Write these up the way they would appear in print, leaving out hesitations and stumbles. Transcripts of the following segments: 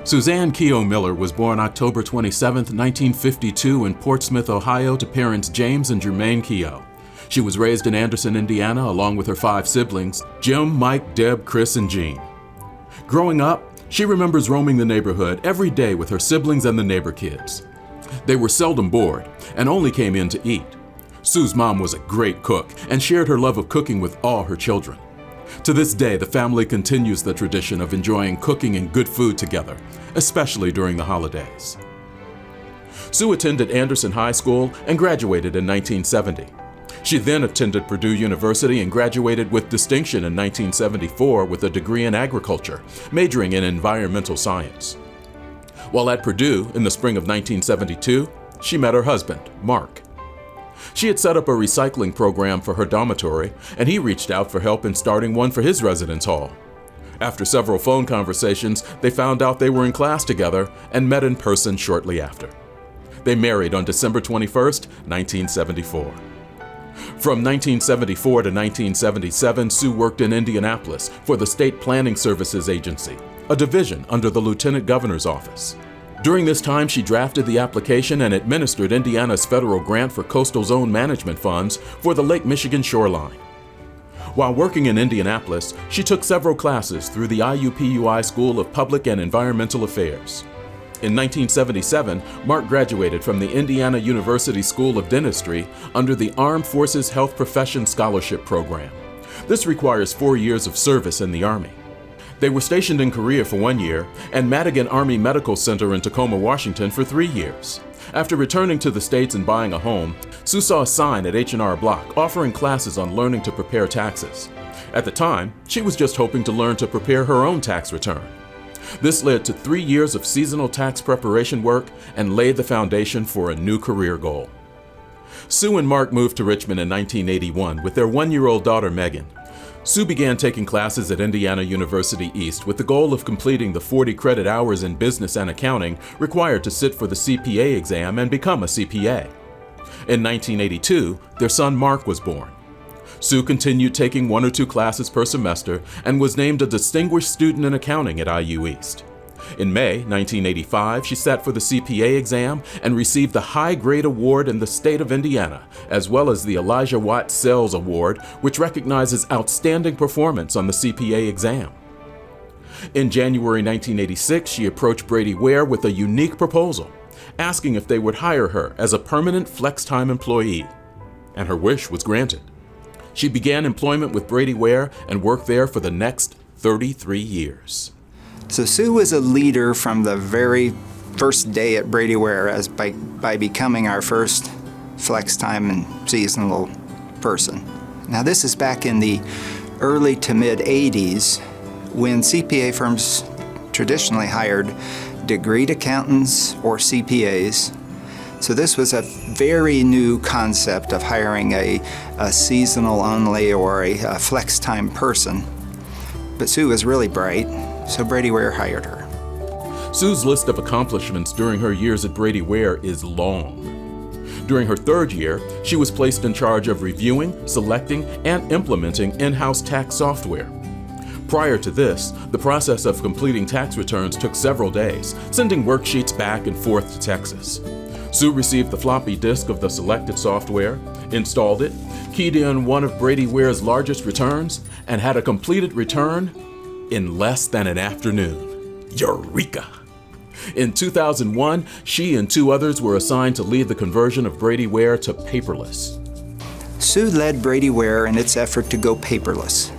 Suzanne Keogh Miller was born October 27, 1952 in Portsmouth, Ohio to parents James and Germaine Keogh. She was raised in Anderson, Indiana, along with her 5 siblings, Jim, Mike, Deb, Chris, and Jean. Growing up, she remembers roaming the neighborhood every day with her siblings and the neighbor kids. They were seldom bored and only came in to eat. Sue's mom was a great cook and shared her love of cooking with all her children. To this day, the family continues the tradition of enjoying cooking and good food together, especially during the holidays. Sue attended Anderson High School and graduated in 1970. She then attended Purdue University and graduated with distinction in 1974 with a degree in agriculture, majoring in environmental science. While at Purdue in the spring of 1972, she met her husband, Mark. She had set up a recycling program for her dormitory, and he reached out for help in starting one for his residence hall. After several phone conversations, they found out they were in class together and met in person shortly after. They married on December 21, 1974. From 1974 to 1977, Sue worked in Indianapolis for the State Planning Services Agency, a division under the Lieutenant Governor's office. During this time, she drafted the application and administered Indiana's federal grant for coastal zone management funds for the Lake Michigan shoreline. While working in Indianapolis, she took several classes through the IUPUI School of Public and Environmental Affairs. In 1977, Mark graduated from the Indiana University School of Dentistry under the Armed Forces Health Profession Scholarship Program. This requires 4 years of service in the Army. They were stationed in Korea for 1 year and Madigan Army Medical Center in Tacoma, Washington for 3 years. After returning to the States and buying a home, Sue saw a sign at H&R Block offering classes on learning to prepare taxes. At the time, she was just hoping to learn to prepare her own tax return. This led to 3 years of seasonal tax preparation work and laid the foundation for a new career goal. Sue and Mark moved to Richmond in 1981 with their 1-year-old daughter, Megan. Sue began taking classes at Indiana University East with the goal of completing the 40 credit hours in business and accounting required to sit for the CPA exam and become a CPA. In 1982, their son Mark was born. Sue continued taking 1 or 2 classes per semester and was named a Distinguished Student in Accounting at IU East. In May 1985, she sat for the CPA exam and received the High Grade Award in the state of Indiana, as well as the Elijah Watt Sells Award, which recognizes outstanding performance on the CPA exam. In January 1986, she approached Brady Ware with a unique proposal, asking if they would hire her as a permanent flex-time employee, and her wish was granted. She began employment with Brady Ware and worked there for the next 33 years. So Sue was a leader from the very first day at Brady Ware as by becoming our first flex time and seasonal person. Now this is back in the early to mid 80s when CPA firms traditionally hired degreed accountants or CPAs. So this was a very new concept of hiring a seasonal only or a flex time person. But Sue was really bright, so Brady Ware hired her. Sue's list of accomplishments during her years at Brady Ware is long. During her 3rd year, she was placed in charge of reviewing, selecting, and implementing in-house tax software. Prior to this, the process of completing tax returns took several days, sending worksheets back and forth to Texas. Sue received the floppy disk of the selected software, installed it, keyed in one of Brady Ware's largest returns, and had a completed return in less than an afternoon. Eureka! In 2001, she and 2 others were assigned to lead the conversion of Brady Ware to paperless. Sue led Brady Ware in its effort to go paperless.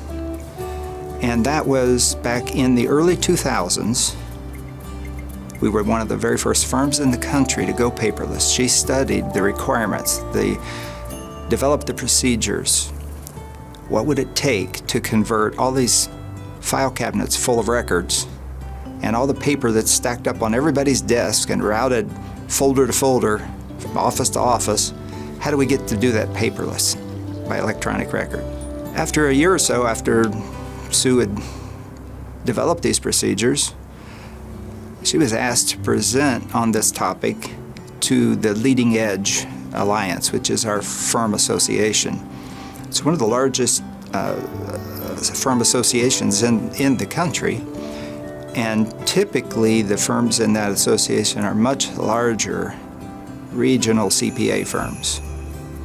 And that was back in the early 2000s. We were one of the very first firms in the country to go paperless. She studied the requirements, developed the procedures. What would it take to convert all these file cabinets full of records and all the paper that's stacked up on everybody's desk and routed folder to folder, from office to office? How do we get to do that paperless by electronic record? After a year or so after Sue had developed these procedures, she was asked to present on this topic to the Leading Edge Alliance, which is our firm association. It's one of the largest firm associations in the country, And typically the firms in that association are much larger regional CPA firms.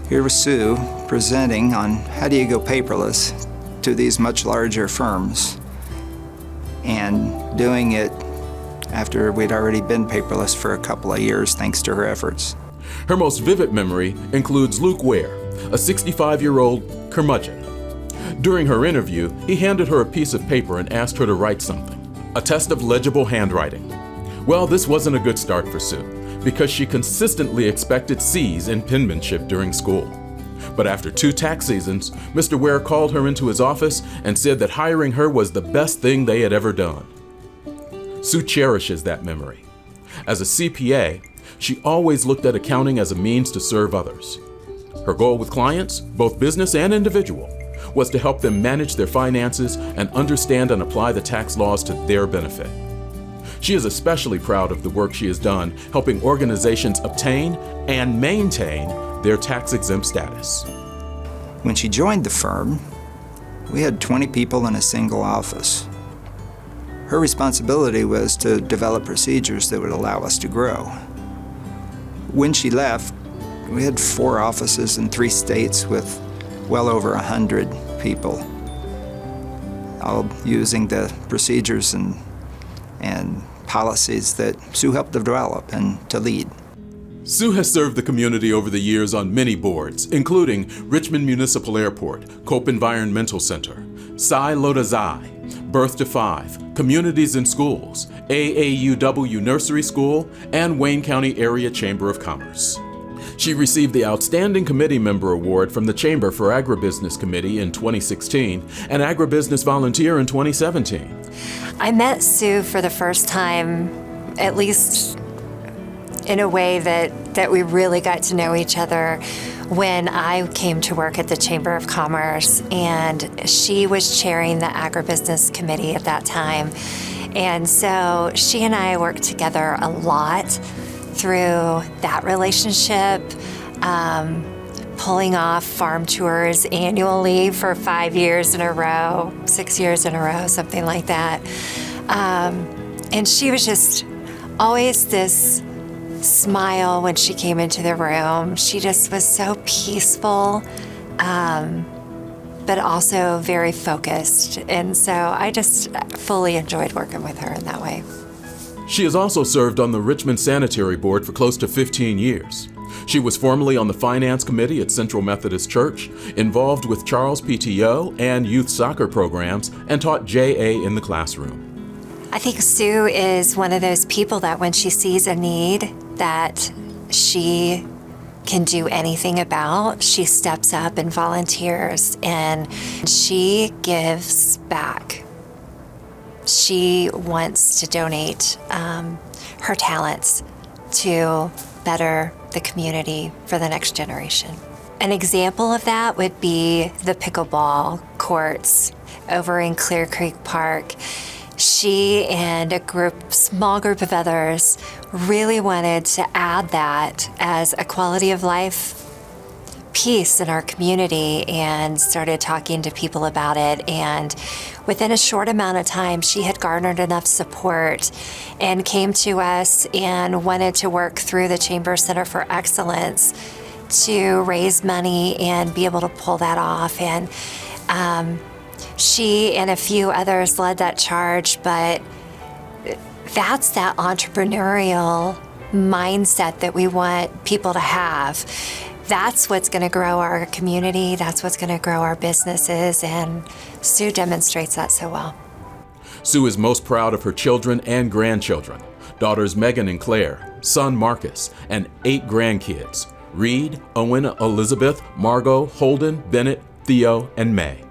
Here was Sue presenting on how do you go paperless to these much larger firms, and doing it after we'd already been paperless for a couple of years thanks to her efforts. Her most vivid memory includes Luke Ware, a 65-year-old curmudgeon. During her interview, he handed her a piece of paper and asked her to write something, a test of legible handwriting. Well, this wasn't a good start for Sue, because she consistently expected C's in penmanship during school. But after 2 tax seasons, Mr. Ware called her into his office and said that hiring her was the best thing they had ever done. Sue cherishes that memory. As a CPA, she always looked at accounting as a means to serve others. Her goal with clients, both business and individual, was to help them manage their finances and understand and apply the tax laws to their benefit. She is especially proud of the work she has done helping organizations obtain and maintain their tax-exempt status. When she joined the firm, we had 20 people in a single office. Her responsibility was to develop procedures that would allow us to grow. When she left, we had 4 offices in 3 states with well over 100 people, all using the procedures and policies that Sue helped develop and to lead. Sue has served the community over the years on many boards, including Richmond Municipal Airport, Cope Environmental Center, Psi Lota Xi, Birth to 5, Communities in Schools, AAUW Nursery School, and Wayne County Area Chamber of Commerce. She received the Outstanding Committee Member Award from the Chamber for Agribusiness Committee in 2016 and Agribusiness Volunteer in 2017. I met Sue for the first time, at least in a way that we really got to know each other, when I came to work at the Chamber of Commerce, and she was chairing the Agribusiness Committee at that time. And so she and I worked together a lot through that relationship, pulling off farm tours annually for 5 years in a row, 6 years in a row, something like that. And she was just always this smile when she came into the room. She just was so peaceful, but also very focused. And so I just fully enjoyed working with her in that way. She has also served on the Richmond Sanitary Board for close to 15 years. She was formerly on the Finance Committee at Central Methodist Church, involved with Charles PTO and youth soccer programs, and taught JA in the classroom. I think Sue is one of those people that when she sees a need that she can do anything about, she steps up and volunteers, and she gives back. She wants to donate her talents to better the community for the next generation. An example of that would be the pickleball courts over in Clear Creek Park. She and a small group of others really wanted to add that as a quality of life piece in our community, and started talking to people about it. And within a short amount of time, she had garnered enough support and came to us and wanted to work through the Chamber Center for Excellence to raise money and be able to pull that off. And she and a few others led that charge, but that's that entrepreneurial mindset that we want people to have. That's what's going to grow our community. That's what's going to grow our businesses, and Sue demonstrates that so well. Sue is most proud of her children and grandchildren, daughters Megan and Claire, son Marcus, and 8 grandkids, Reed, Owen, Elizabeth, Margot, Holden, Bennett, Theo, and May.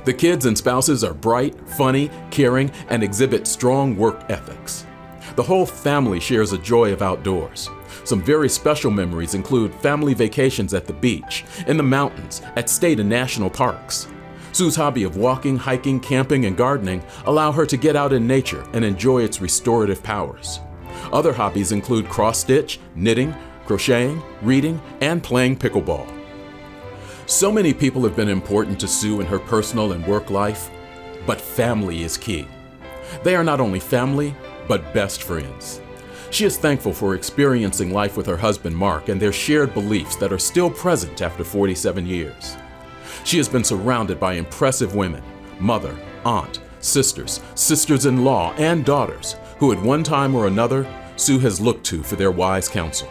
The kids and spouses are bright, funny, caring, and exhibit strong work ethics. The whole family shares a joy of outdoors. Some very special memories include family vacations at the beach, in the mountains, at state and national parks. Sue's hobby of walking, hiking, camping, and gardening allow her to get out in nature and enjoy its restorative powers. Other hobbies include cross-stitch, knitting, crocheting, reading, and playing pickleball. So many people have been important to Sue in her personal and work life, but family is key. They are not only family, but best friends. She is thankful for experiencing life with her husband Mark and their shared beliefs that are still present after 47 years. She has been surrounded by impressive women, mother, aunt, sisters, sisters-in-law, and daughters, who at one time or another, Sue has looked to for their wise counsel.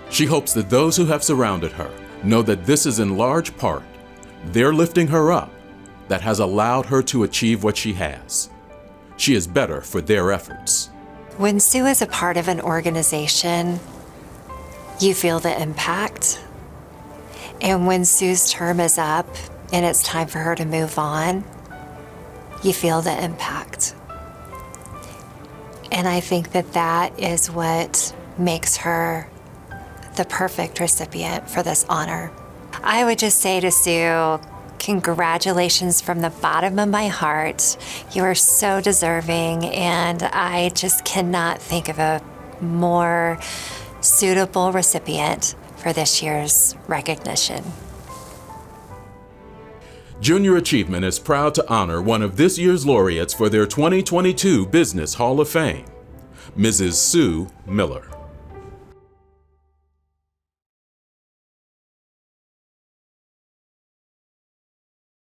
She hopes that those who have surrounded her know that this is in large part their lifting her up that has allowed her to achieve what she has. She is better for their efforts. When Sue is a part of an organization, you feel the impact. And when Sue's term is up and it's time for her to move on, you feel the impact. And I think that that is what makes her the perfect recipient for this honor. I would just say to Sue, congratulations from the bottom of my heart. You are so deserving, and I just cannot think of a more suitable recipient for this year's recognition. Junior Achievement is proud to honor one of this year's laureates for their 2022 Business Hall of Fame, Mrs. Sue Miller.